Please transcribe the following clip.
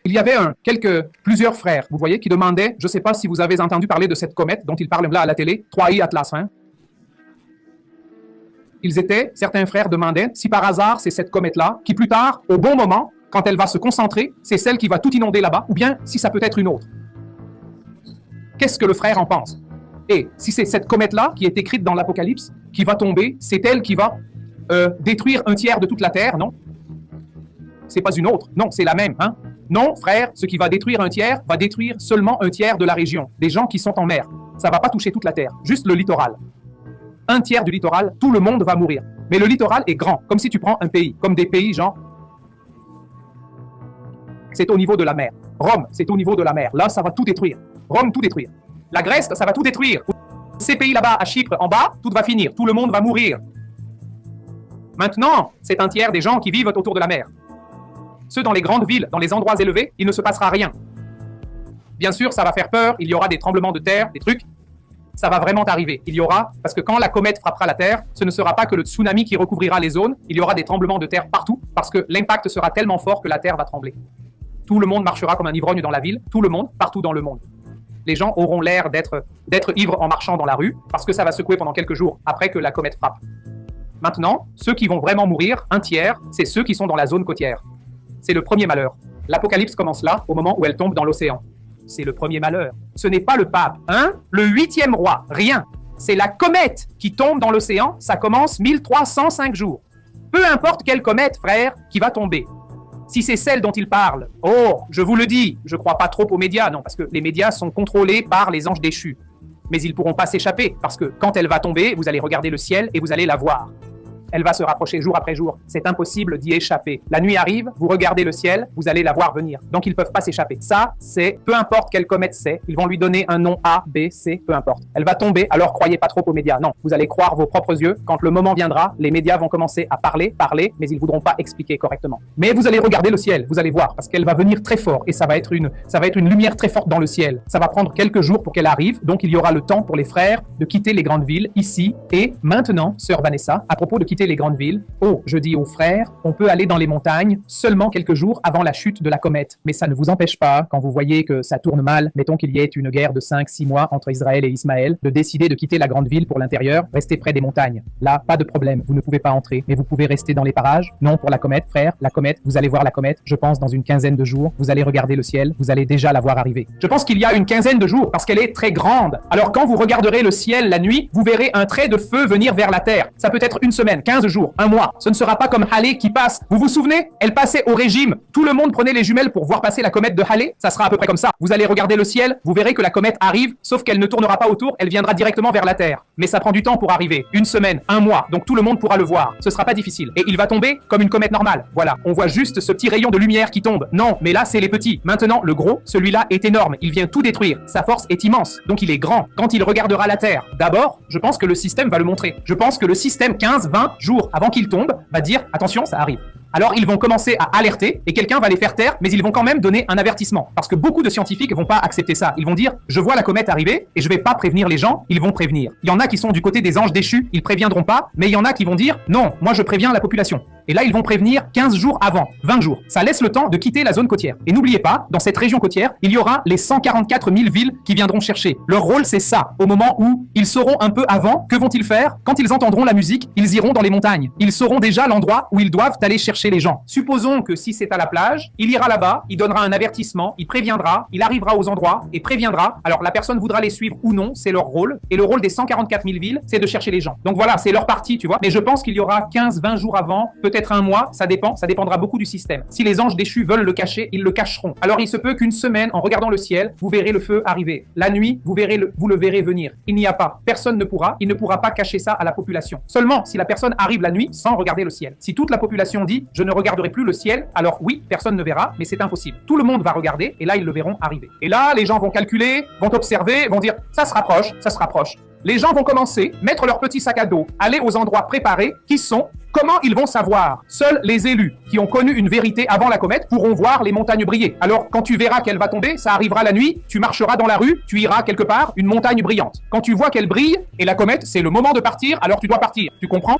Il y avait plusieurs frères, vous voyez, qui demandaient, je ne sais pas si vous avez entendu parler de cette comète dont ils parlent là à la télé, 3i Atlas. Hein. Certains frères demandaient si par hasard c'est cette comète-là, qui plus tard, au bon moment, quand elle va se concentrer, c'est celle qui va tout inonder là-bas, ou bien si ça peut être une autre. Qu'est-ce que le frère en pense? Et si c'est cette comète-là qui est écrite dans l'Apocalypse, qui va tomber, c'est elle qui va détruire un tiers de toute la terre, non? C'est pas une autre, non, c'est la même, hein? Non, frère, ce qui va détruire un tiers va détruire seulement un tiers de la région, des gens qui sont en mer. Ça va pas toucher toute la terre, juste le littoral. Un tiers du littoral, tout le monde va mourir. Mais le littoral est grand, comme si tu prends un pays, comme des pays genre... C'est au niveau de la mer. Rome, c'est au niveau de la mer. Là, ça va tout détruire. Rome, tout détruire. La Grèce, ça va tout détruire. Ces pays là-bas, à Chypre, en bas, tout va finir. Tout le monde va mourir. Maintenant, c'est un tiers des gens qui vivent autour de la mer. Ceux dans les grandes villes, dans les endroits élevés, il ne se passera rien. Bien sûr, ça va faire peur, il y aura des tremblements de terre, des trucs. Ça va vraiment arriver. Il y aura, parce que quand la comète frappera la Terre, ce ne sera pas que le tsunami qui recouvrira les zones, il y aura des tremblements de terre partout, parce que l'impact sera tellement fort que la Terre va trembler. Tout le monde marchera comme un ivrogne dans la ville, tout le monde, partout dans le monde. Les gens auront l'air d'être ivres en marchant dans la rue, parce que ça va secouer pendant quelques jours après que la comète frappe. Maintenant, ceux qui vont vraiment mourir, un tiers, c'est ceux qui sont dans la zone côtière. C'est le premier malheur. L'Apocalypse commence là, au moment où elle tombe dans l'océan. C'est le premier malheur. Ce n'est pas le pape, hein? Le 8e roi, rien. C'est la comète qui tombe dans l'océan, ça commence 1305 jours. Peu importe quelle comète, frère, qui va tomber. Si c'est celle dont il parle, oh, je vous le dis, je ne crois pas trop aux médias, non, parce que les médias sont contrôlés par les anges déchus. Mais ils ne pourront pas s'échapper, parce que quand elle va tomber, vous allez regarder le ciel et vous allez la voir. Elle va se rapprocher jour après jour. C'est impossible d'y échapper. La nuit arrive, vous regardez le ciel, vous allez la voir venir. Donc ils ne peuvent pas s'échapper. Ça, c'est, peu importe quelle comète c'est, ils vont lui donner un nom A, B, C, peu importe. Elle va tomber, alors croyez pas trop aux médias. Non, vous allez croire vos propres yeux. Quand le moment viendra, les médias vont commencer à parler, mais ils ne voudront pas expliquer correctement. Mais vous allez regarder le ciel, vous allez voir, parce qu'elle va venir très fort et ça va être une lumière très forte dans le ciel. Ça va prendre quelques jours pour qu'elle arrive, donc il y aura le temps pour les frères de quitter les grandes villes ici. Et maintenant, sœur Vanessa, à propos de quitter les grandes villes, oh, je dis aux frères, on peut aller dans les montagnes seulement quelques jours avant la chute de la comète. Mais ça ne vous empêche pas, quand vous voyez que ça tourne mal, mettons qu'il y ait une guerre de 5-6 mois entre Israël et Ismaël, de décider de quitter la grande ville pour l'intérieur, rester près des montagnes. Là, pas de problème, vous ne pouvez pas entrer, mais vous pouvez rester dans les parages. Non, pour la comète, frère, la comète, vous allez voir la comète, je pense dans une quinzaine de jours, vous allez regarder le ciel, vous allez déjà la voir arriver. Je pense qu'il y a une quinzaine de jours, parce qu'elle est très grande. Alors quand vous regarderez le ciel la nuit, vous verrez un trait de feu venir vers la terre. Ça peut être une semaine, 15 jours, un mois. Ce ne sera pas comme Halley qui passe. Vous vous souvenez? Elle passait au régime. Tout le monde prenait les jumelles pour voir passer la comète de Halley. Ça sera à peu près comme ça. Vous allez regarder le ciel, vous verrez que la comète arrive, sauf qu'elle ne tournera pas autour, elle viendra directement vers la Terre. Mais ça prend du temps pour arriver. Une semaine, un mois. Donc tout le monde pourra le voir. Ce sera pas difficile. Et il va tomber comme une comète normale. Voilà. On voit juste ce petit rayon de lumière qui tombe. Non, mais là, c'est les petits. Maintenant, le gros, celui-là est énorme. Il vient tout détruire. Sa force est immense. Donc il est grand. Quand il regardera la Terre, d'abord, je pense que le système va le montrer. Je pense que le système, 15-20 jours avant qu'il tombe, va dire attention, ça arrive. Alors ils vont commencer à alerter et quelqu'un va les faire taire, mais ils vont quand même donner un avertissement. Parce que beaucoup de scientifiques vont pas accepter ça. Ils vont dire, je vois la comète arriver et je vais pas prévenir les gens, ils vont prévenir. Il y en a qui sont du côté des anges déchus, ils préviendront pas, mais il y en a qui vont dire, non, moi je préviens la population. Et là, ils vont prévenir 15 jours avant, 20 jours. Ça laisse le temps de quitter la zone côtière. Et n'oubliez pas, dans cette région côtière, il y aura les 144 000 villes qui viendront chercher. Leur rôle, c'est ça. Au moment où ils sauront un peu avant, que vont-ils faire? Quand ils entendront la musique, ils iront dans les montagnes. Ils sauront déjà l'endroit où ils doivent aller chercher les gens. Supposons que si c'est à la plage, il ira là-bas, il donnera un avertissement, il préviendra, il arrivera aux endroits et préviendra. Alors la personne voudra les suivre ou non, c'est leur rôle. Et le rôle des 144 000 villes, c'est de chercher les gens. Donc voilà, c'est leur partie, tu vois. Mais je pense qu'il y aura 15-20 jours avant, peut-être un mois, ça dépendra beaucoup du système. Si les anges déchus veulent le cacher, ils le cacheront. Alors il se peut qu'une semaine, en regardant le ciel, vous verrez le feu arriver. La nuit, vous le verrez venir. Il n'y a pas. Personne il ne pourra pas cacher ça à la population. Seulement si la personne arrive la nuit sans regarder le ciel. Si toute la population dit, je ne regarderai plus le ciel, alors oui, personne ne verra, mais c'est impossible. Tout le monde va regarder et là, ils le verront arriver. Et là, les gens vont calculer, vont observer, vont dire, ça se rapproche, ça se rapproche. Les gens vont commencer, mettre leur petit sac à dos, aller aux endroits préparés qui sont... Comment ils vont savoir? Seuls les élus qui ont connu une vérité avant la comète pourront voir les montagnes briller. Alors, quand tu verras qu'elle va tomber, ça arrivera la nuit, tu marcheras dans la rue, tu iras quelque part, une montagne brillante. Quand tu vois qu'elle brille, et la comète, c'est le moment de partir, alors tu dois partir. Tu comprends?